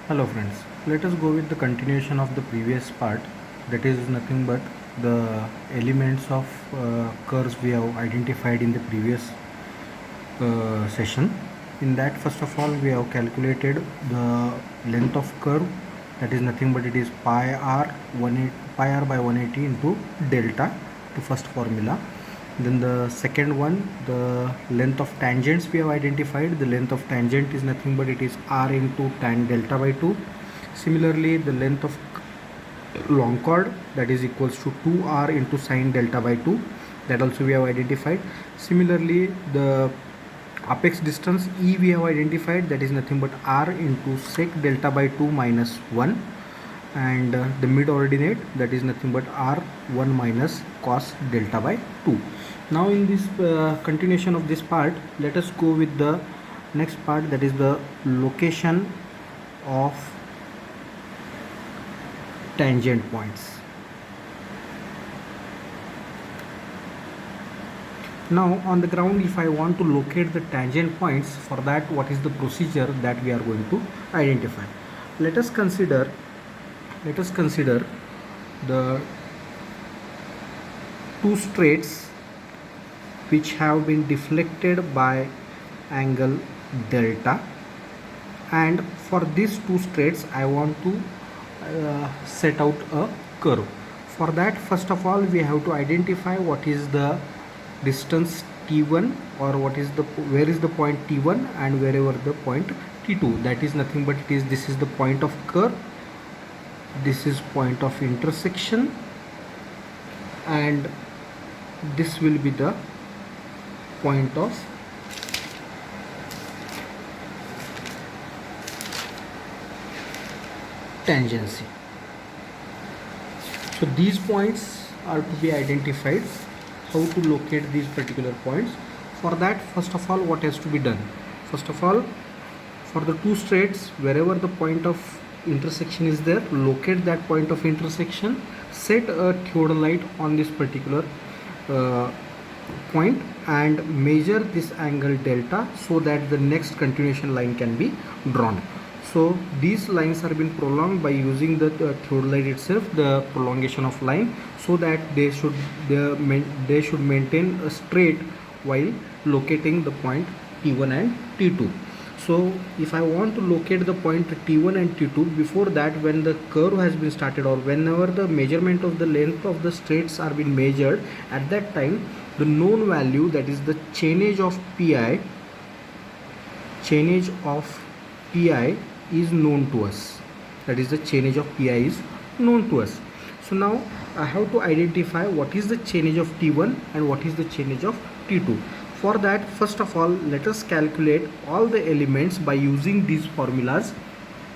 Hello friends, let us go with the continuation of the previous part, that is nothing but the elements of curves we have identified in the previous session. In that, first of all, we have calculated the length of curve, that is nothing but it is pi r by 180 into delta, the first formula. Then the second one, the length of tangents we have identified. The length of tangent is nothing but it is r into tan delta by 2. Similarly, the length of long chord, that is equals to 2r into sine delta by 2, that also we have identified. Similarly, the apex distance E we have identified, that is nothing but r into sec delta by 2 minus 1, and the mid ordinate, that is nothing but r 1 minus cos delta by 2. Now in this continuation of this part, let us go with the next part, that is the location of tangent points. Now on the ground, if I want to locate the tangent points, for that what is the procedure that we are going to identify? Let us consider the two straights which have been deflected by angle delta, and for these two straights I want to set out a curve. For that, first of all, we have to identify what is the distance t1, or where is the point t1 and wherever the point t2, that is nothing but this is the point of curve, this is point of intersection, and this will be the point of tangency. So these points are to be identified. How to locate these particular points? For that, first of all, what has to be done? First of all, for the two straights, wherever the point of intersection is there, locate that point of intersection, set a theodolite on this particular point and measure this angle delta so that the next continuation line can be drawn. So these lines are being prolonged by using the theodolite itself, the prolongation of line, so that they should maintain a straight while locating the point T1 and T2. So if I want to locate the point T1 and T2, before that, when the curve has been started, or whenever the measurement of the length of the straights are being measured, at that time the known value, that is the chainage of pi is known to us. That is the chainage of pi is known to us. So now I have to identify what is the chainage of T1 and what is the chainage of T2. For that, first of all, let us calculate all the elements by using these formulas.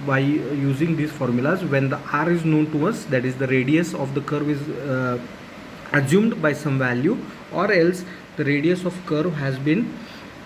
When the r is known to us, that is the radius of the curve is assumed by some value, or else the radius of curve has been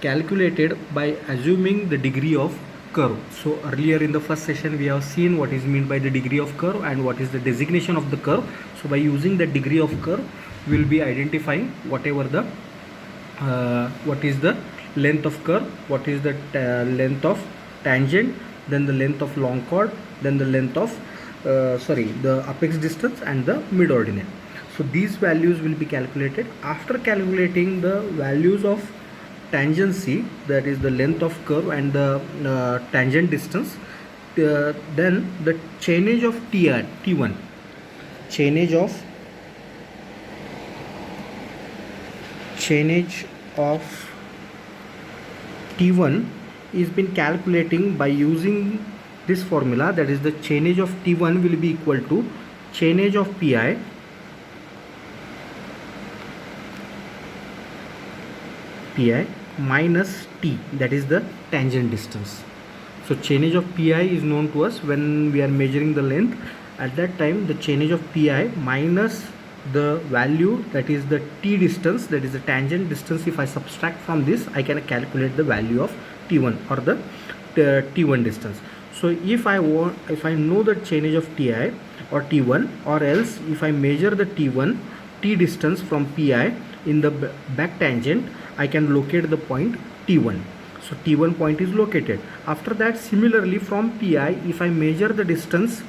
calculated by assuming the degree of curve. So earlier in the first session we have seen what is meant by the degree of curve and what is the designation of the curve. So by using the degree of curve, we will be identifying whatever the what is the length of curve, what is the length of tangent, then the length of long chord, then the length of the apex distance and the mid ordinate. So these values will be calculated. After calculating the values of tangency, that is the length of curve and the tangent distance, then the chainage of T1, chainage of T1 is been calculating by using this formula, that is the chainage of T1 will be equal to chainage of pi minus t, that is the tangent distance. So chainage of pi is known to us when we are measuring the length. At that time, the chainage of pi minus the value, that is the t distance, that is the tangent distance. If I subtract from this, I can calculate the value of T1 or the T1 distance. So if I know the chainage of Ti or T1, or else if I measure the T distance from pi in the back tangent, I can locate the point T1. So T1 point is located. After that, similarly from TI, if I measure the distance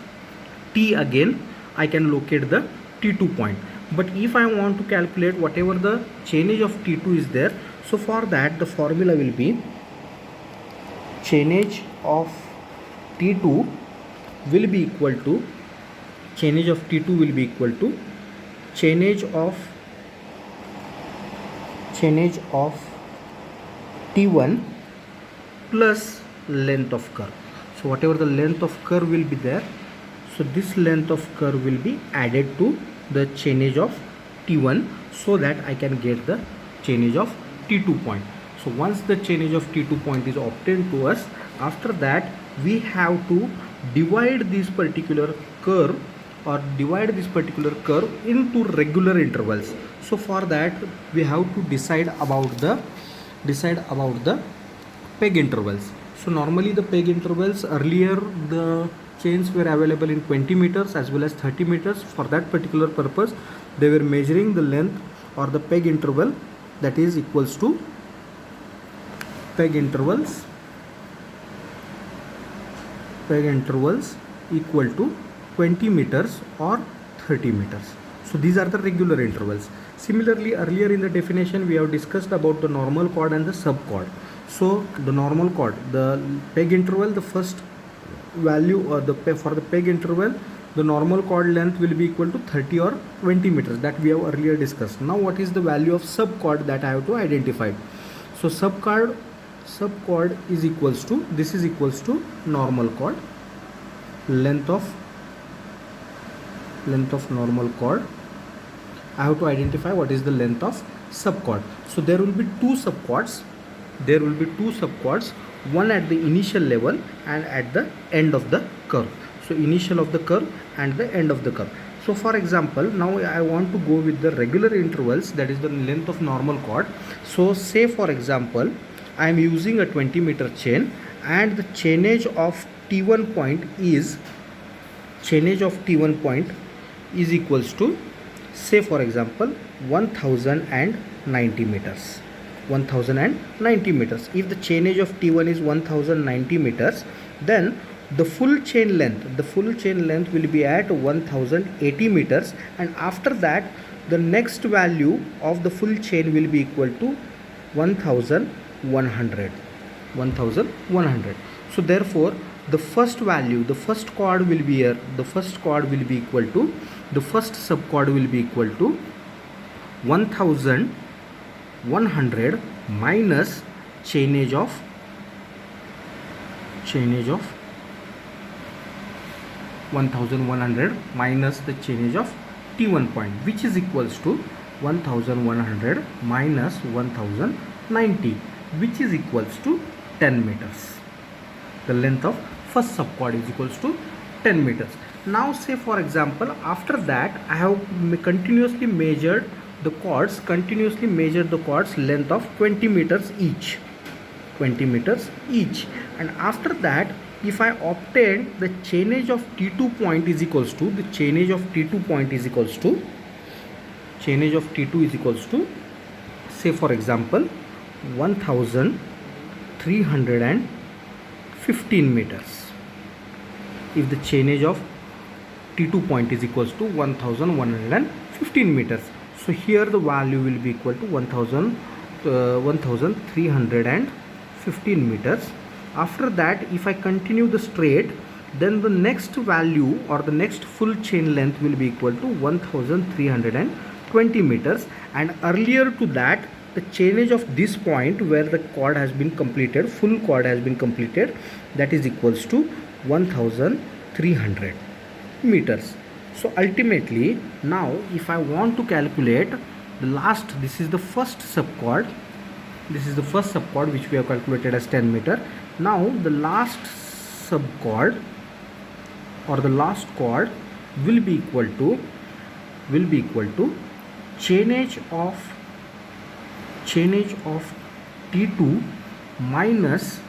T again, I can locate the T2 point. But if I want to calculate whatever the chainage of T2 is there, so for that the formula will be chainage of T2 will be equal to chainage of T2 will be equal to chainage of T1 plus length of curve. So whatever the length of curve will be there, so this length of curve will be added to the chainage of T1, so that I can get the chainage of T2 point. So once the chainage of T2 point is obtained to us, after that we have to divide this particular curve into regular intervals. So for that we have to decide about the peg intervals. So normally the peg intervals, earlier the chains were available in 20 meters as well as 30 meters. For that particular purpose they were measuring the length or the peg interval, that is equals to peg intervals equal to 20 meters or 30 meters. So these are the regular intervals. Similarly, earlier in the definition we have discussed about the normal chord and the subchord. So the normal chord, the peg interval, the first value or for the peg interval, the normal chord length will be equal to 30 or 20 meters, that we have earlier discussed. Now what is the value of subchord that I have to identify? So subchord is equals to, this is equals to normal chord, length of normal chord. I have to identify what is the length of subchord. So there will be two subchords, one at the initial level and at the end of the curve. So initial of the curve and the end of the curve. So for example, now I want to go with the regular intervals, that is the length of normal chord. So say for example, I am using a 20 meter chain and the chainage of T1 point is equals to, say for example, 1090 meters. If the chainage of T1 is 1090 meters, then the full chain length will be at 1080 meters, and after that the next value of the full chain will be equal to 1100. So therefore the first value, the first chord will be here, the first subchord will be equal to 1100 minus chainage of 1100 minus the chainage of T1 point, which is equals to 1100 minus 1090, which is equals to 10 meters. The length of first subchord is equals to 10 meters. Now say for example, after that I have continuously measured the chords length of 20 meters each, and after that if I obtain the chainage of T2 point is equals to, say for example 1315 meters. If the chainage of T2 point is equals to 1115 meters, so here the value will be equal to 1315 meters. After that if I continue the straight, then the next value or the next full chain length will be equal to 1320 meters, and earlier to that the chainage of this point where the chord has been completed, full chord has been completed, that is equals to 1300 meters. So ultimately now if I want to calculate the last, this is the first subchord which we have calculated as 10 meter. Now the last subchord or the last chord will be equal to chainage of T2 minus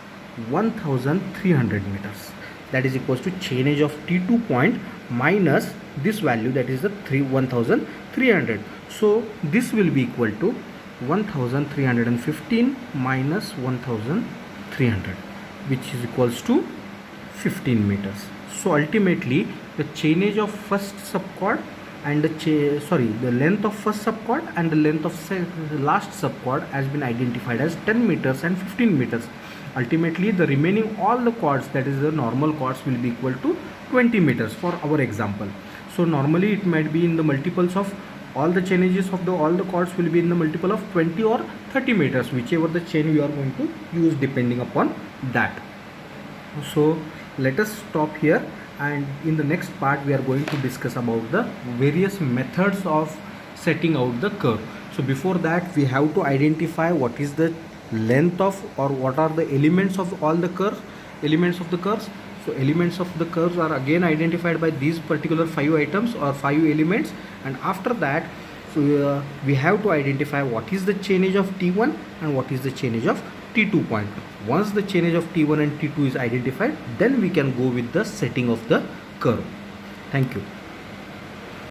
1300 meters, that is equals to chainage of T2 point minus this value, that is the 1300. So this will be equal to 1315 minus 1300 300, which is equals to 15 meters. So ultimately the chainage of first subchord and the length of first subchord and the length of last subchord has been identified as 10 meters and 15 meters. Ultimately the remaining all the chords, that is the normal chords, will be equal to 20 meters for our example. So normally it might be in the multiples of all the chainages of all the chords will be in the multiple of 20 or 30 meters, whichever the chain we are going to use depending upon that. So let us stop here, and in the next part we are going to discuss about the various methods of setting out the curve. So before that we have to identify what is the length of, or what are the elements of all the curves, elements of the curves. So elements of the curves are again identified by these particular 5 items or 5 elements, and after that we have to identify what is the chainage of T1 and what is the chainage of T2 point. Once the chainage of T1 and T2 is identified, then we can go with the setting of the curve. Thank you.